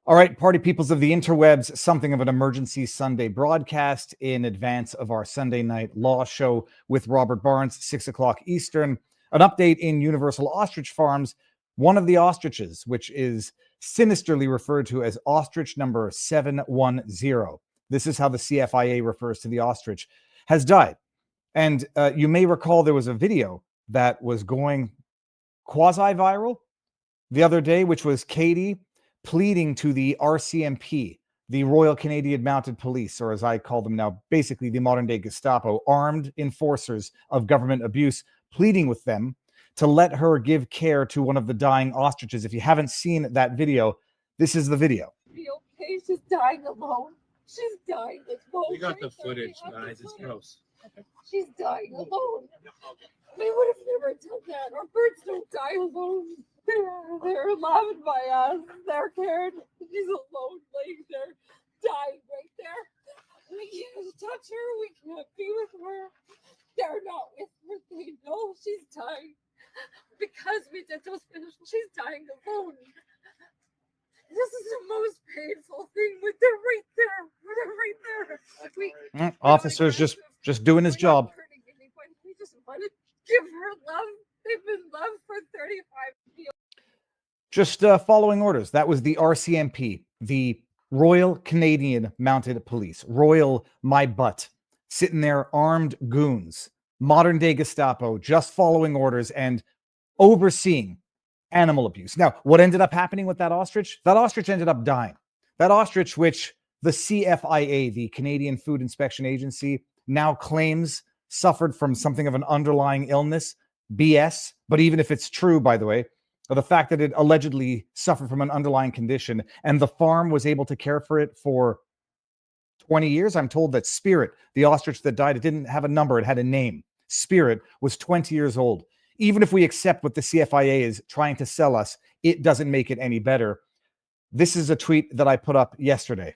All right, party peoples of the interwebs, something of an emergency Sunday broadcast in advance of our Sunday night law show with Robert Barnes, 6 o'clock Eastern. An update in Universal Ostrich Farms. One of the ostriches, which is sinisterly referred to as ostrich number 710. This is how the CFIA refers to the ostrich, has died. And you may recall there was a video that was going quasi-viral the other day, which was Katie pleading to the RCMP, the Royal Canadian Mounted Police, or as I call them now, basically the modern-day Gestapo, armed enforcers of government abuse, pleading with them to let her give care to one of the dying ostriches. If you haven't seen that video, this is the video. Be okay, she's dying alone. She's dying alone. We got the footage, guys. It's gross. She's dying alone. They would have never done that. Our birds don't die alone. They're loved by us. They're cared. She's alone, laying there, dying right there. We can't touch her. We can't be with her. They're not with her. They know she's dying. Because we did those finishes, she's dying alone. This is the most painful thing. They're right there. They're right there. Officer's just doing his job. We just want to give her love. They've been loved for 35 years. Just following orders. That was the RCMP, the Royal Canadian Mounted Police. Royal my butt. Sitting there, armed goons. Modern day Gestapo, just following orders and overseeing animal abuse. Now, what ended up happening with that ostrich? That ostrich ended up dying. That ostrich, which the CFIA, the Canadian Food Inspection Agency, now claims suffered from something of an underlying illness, BS. But even if it's true, by the way, the fact that it allegedly suffered from an underlying condition and the farm was able to care for it for 20 years. I'm told that Spirit, the ostrich that died, it didn't have a number, it had a name. Spirit was 20 years old. Even if we accept what the CFIA is trying to sell us, it doesn't make it any better. This is a tweet that I put up yesterday.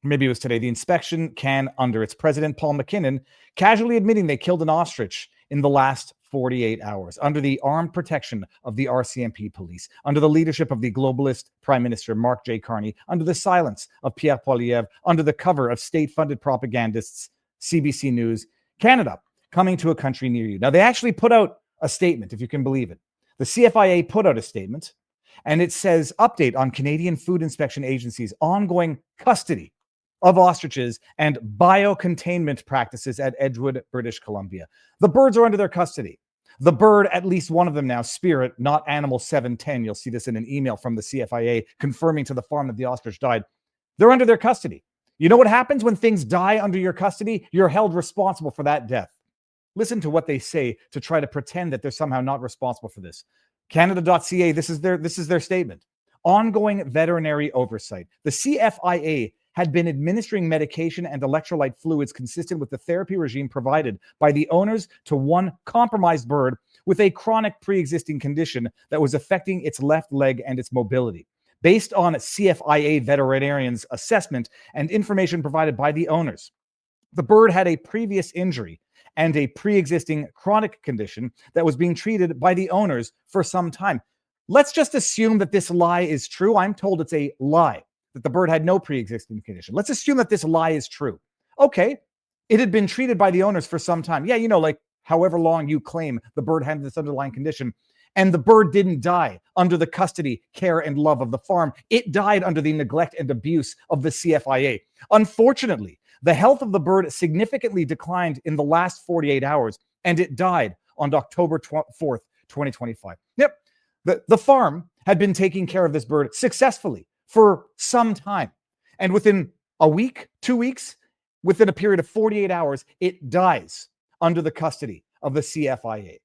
Maybe it was today. The inspection can, under its president, Paul McKinnon, casually admitting they killed an ostrich in the last 48 hours, under the armed protection of the RCMP police, under the leadership of the globalist Prime Minister Mark J. Carney, under the silence of Pierre Poilievre, under the cover of state-funded propagandists, CBC News, Canada, coming to a country near you. Now, they actually put out a statement, if you can believe it. The CFIA put out a statement, and it says, update on Canadian Food Inspection Agency's ongoing custody of ostriches and biocontainment practices at Edgewood, British Columbia. The birds are under their custody. The bird, at least one of them now, Spirit, not Animal 710. You'll see this in an email from the CFIA confirming to the farm that the ostrich died. They're under their custody. You know what happens when things die under your custody? You're held responsible for that death. Listen to what they say to try to pretend that they're somehow not responsible for this. Canada.ca, this is their statement. Ongoing veterinary oversight. The CFIA had been administering medication and electrolyte fluids consistent with the therapy regime provided by the owners to one compromised bird with a chronic pre-existing condition that was affecting its left leg and its mobility. Based on CFIA veterinarians' assessment and information provided by the owners, the bird had a previous injury and a pre-existing chronic condition that was being treated by the owners for some time. Let's just assume that this lie is true. I'm told it's a lie, that the bird had no pre-existing condition. Let's assume that this lie is true. Okay, it had been treated by the owners for some time. Yeah, you know, like however long you claim the bird had this underlying condition. And the bird didn't die under the custody, care, and love of the farm. It died under the neglect and abuse of the CFIA. Unfortunately, the health of the bird significantly declined in the last 48 hours, and it died on October 4th, 2025. Yep, the farm had been taking care of this bird successfully for some time. And within a week, 2 weeks, within a period of 48 hours, it dies under the custody of the CFIA.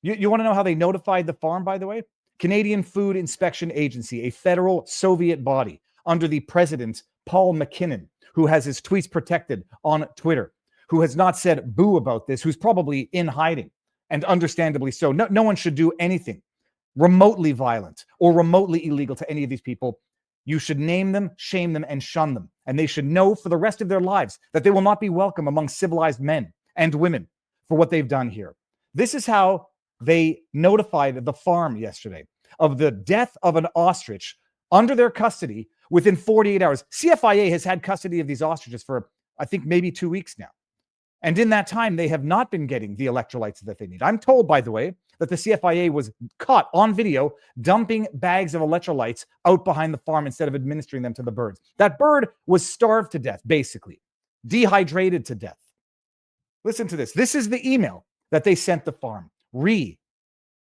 You want to know how they notified the farm, by the way? Canadian Food Inspection Agency, a federal Soviet body under the president, Paul McKinnon, who has his tweets protected on Twitter, who has not said boo about this, who's probably in hiding, and understandably so. No one should do anything remotely violent or remotely illegal to any of these people. You should name them, shame them, and shun them. And they should know for the rest of their lives that they will not be welcome among civilized men and women for what they've done here. This is how they notified the farm yesterday of the death of an ostrich under their custody within 48 hours. CFIA has had custody of these ostriches for, I think, maybe 2 weeks now. And in that time, they have not been getting the electrolytes that they need. I'm told, by the way, that the CFIA was caught on video dumping bags of electrolytes out behind the farm instead of administering them to the birds. That bird was starved to death, basically, dehydrated to death. Listen to this. This is the email that they sent the farm.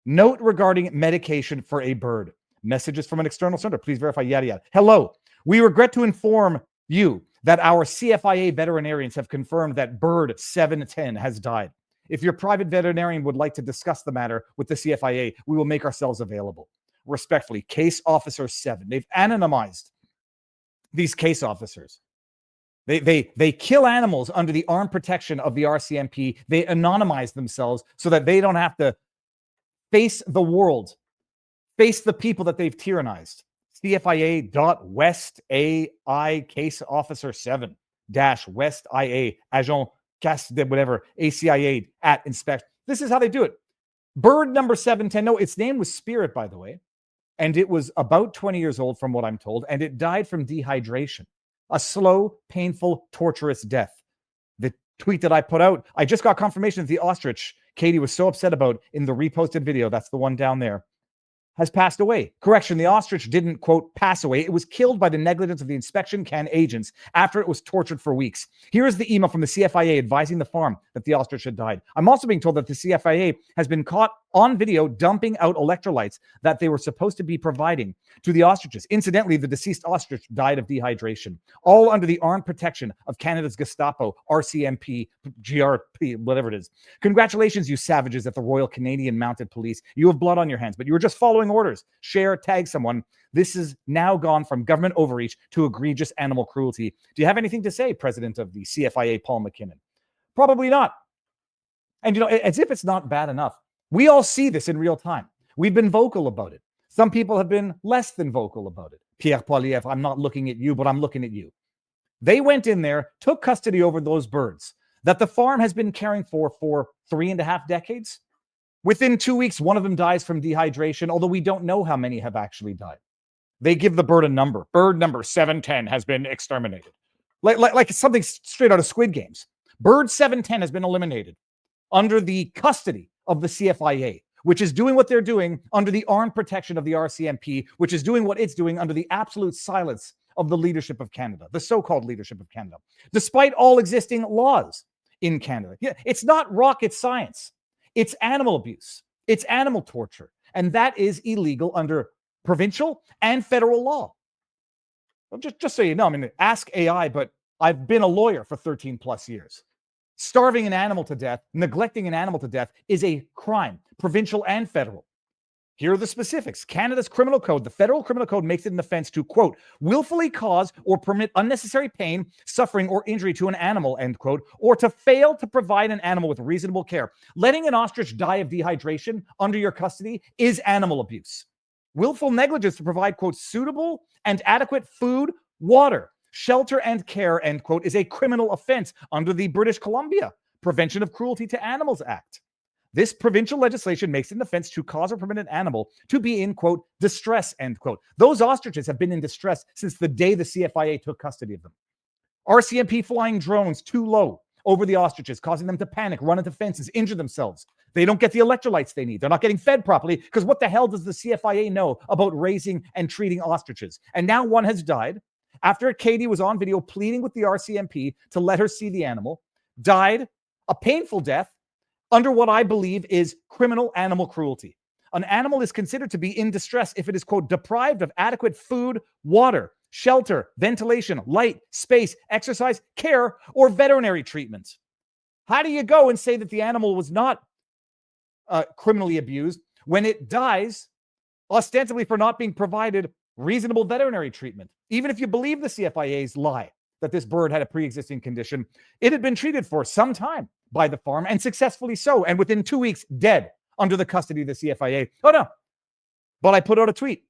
Note regarding medication for a bird. Messages from an external sender. Please verify, yada, yada. Hello. We regret to inform you that our CFIA veterinarians have confirmed that bird 710 has died. If your private veterinarian would like to discuss the matter with the CFIA, we will make ourselves available. Respectfully, Case Officer 7. They've anonymized these case officers. They kill animals under the armed protection of the RCMP. They anonymize themselves so that they don't have to face the world, face the people that they've tyrannized. CFIA.West AI Case Officer 7 West IA Agent Cas de whatever ACIA at inspect. This is how they do it. Bird number 710. No, its name was Spirit, by the way. And it was about 20 years old, from what I'm told. And it died from dehydration. A slow, painful, torturous death. The tweet that I put out, I just got confirmation that the ostrich Katie was so upset about in the reposted video, that's the one down there, has passed away. Correction, the ostrich didn't, quote, pass away. It was killed by the negligence of the inspection can agents after it was tortured for weeks. Here is the email from the CFIA advising the farm that the ostrich had died. I'm also being told that the CFIA has been caught on video dumping out electrolytes that they were supposed to be providing to the ostriches. Incidentally, the deceased ostrich died of dehydration, all under the armed protection of Canada's Gestapo, RCMP, GRP, whatever it is. Congratulations, you savages at the Royal Canadian Mounted Police. You have blood on your hands, but you were just following orders. Share, tag someone. This has now gone from government overreach to egregious animal cruelty. Do you have anything to say, President of the CFIA, Paul McKinnon? Probably not. And, as if it's not bad enough, we all see this in real time. We've been vocal about it. Some people have been less than vocal about it. Pierre Poilievre, I'm not looking at you, but I'm looking at you. They went in there, took custody over those birds that the farm has been caring for 3.5 decades. Within 2 weeks, one of them dies from dehydration, although we don't know how many have actually died. They give the bird a number. Bird number 710 has been exterminated. Like something straight out of Squid Games. Bird 710 has been eliminated under the custody of the CFIA, which is doing what they're doing under the armed protection of the RCMP, which is doing what it's doing under the absolute silence of the leadership of Canada, the so-called leadership of Canada, despite all existing laws in Canada. Yeah, it's not rocket science. It's animal abuse. It's animal torture. And that is illegal under provincial and federal law. Well, just so you know, ask AI, but I've been a lawyer for 13 plus years. Starving an animal to death, neglecting an animal to death is a crime, provincial and federal. Here are the specifics. Canada's criminal code, the federal criminal code, makes it an offense to, quote, willfully cause or permit unnecessary pain, suffering, or injury to an animal, end quote, or to fail to provide an animal with reasonable care. Letting an ostrich die of dehydration under your custody is animal abuse. Willful negligence to provide, quote, suitable and adequate food, water, shelter, and care, end quote, is a criminal offense under the British Columbia Prevention of Cruelty to Animals Act. This provincial legislation makes it an offense to cause or permit an animal to be in, quote, distress, end quote. Those ostriches have been in distress since the day the CFIA took custody of them. RCMP flying drones too low over the ostriches, causing them to panic, run into fences, injure themselves. They don't get the electrolytes they need. They're not getting fed properly because what the hell does the CFIA know about raising and treating ostriches? And now one has died after Katie was on video pleading with the RCMP to let her see the animal, died a painful death under what I believe is criminal animal cruelty. An animal is considered to be in distress if it is, quote, deprived of adequate food, water, shelter, ventilation, light, space, exercise, care, or veterinary treatment. How do you go and say that the animal was not criminally abused when it dies ostensibly for not being provided reasonable veterinary treatment? Even if you believe the CFIA's lie that this bird had a pre-existing condition, it had been treated for some time by the farm, and successfully so, and within 2 weeks, dead under the custody of the CFIA. Oh, no. But I put out a tweet,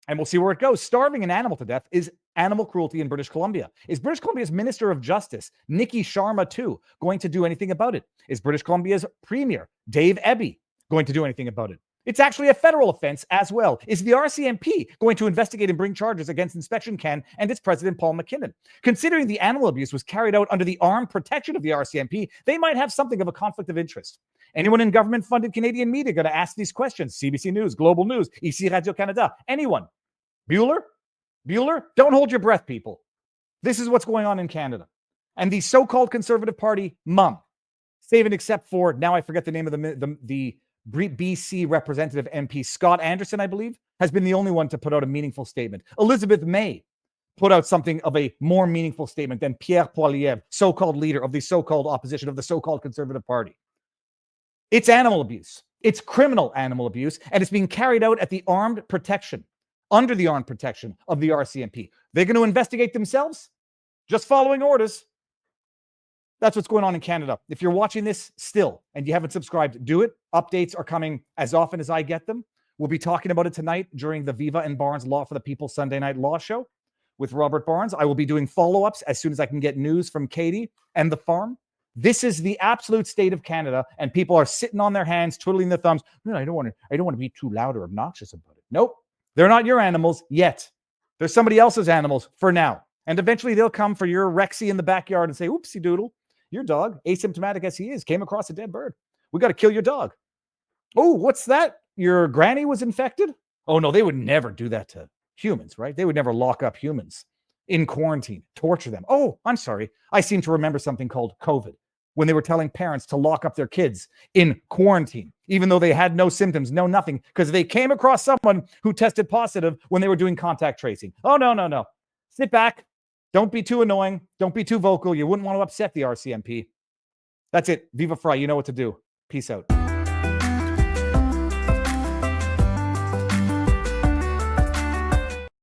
and we'll see where it goes. Starving an animal to death is animal cruelty in British Columbia. Is British Columbia's Minister of Justice, Nikki Sharma, too, going to do anything about it? Is British Columbia's Premier, Dave Eby, going to do anything about it? It's actually a federal offense as well. Is the RCMP going to investigate and bring charges against Inspection Ken and its president, Paul McKinnon? Considering the animal abuse was carried out under the armed protection of the RCMP, they might have something of a conflict of interest. Anyone in government-funded Canadian media going to ask these questions? CBC News, Global News, Ici Radio-Canada, anyone? Bueller? Don't hold your breath, people. This is what's going on in Canada. And the so-called Conservative Party, mum, save and except for, now I forget the name of the BC representative MP, Scott Anderson, I believe, has been the only one to put out a meaningful statement. Elizabeth May put out something of a more meaningful statement than Pierre Poilievre, so-called leader of the so-called opposition of the so-called Conservative Party. It's animal abuse. It's criminal animal abuse, and it's being carried out at the armed protection, under the armed protection of the RCMP. They're going to investigate themselves, just following orders. That's what's going on in Canada. If you're watching this still and you haven't subscribed, do it. Updates are coming as often as I get them. We'll be talking about it tonight during the Viva and Barnes Law for the People Sunday Night Law Show with Robert Barnes. I will be doing follow-ups as soon as I can get news from Katie and the farm. This is the absolute state of Canada, and people are sitting on their hands, twiddling their thumbs. No, I don't want to be too loud or obnoxious about it. Nope. They're not your animals yet. They're somebody else's animals for now. And eventually they'll come for your Rexy in the backyard and say, oopsie doodle. Your dog, asymptomatic as he is, came across a dead bird. We got to kill your dog. Oh, what's that? Your granny was infected? Oh, no, they would never do that to humans, right? They would never lock up humans in quarantine, torture them. Oh, I'm sorry. I seem to remember something called COVID, when they were telling parents to lock up their kids in quarantine, even though they had no symptoms, no nothing, because they came across someone who tested positive when they were doing contact tracing. Oh, no. Sit back. Don't be too annoying. Don't be too vocal. You wouldn't want to upset the RCMP. That's it. Viva Fry. You know what to do. Peace out.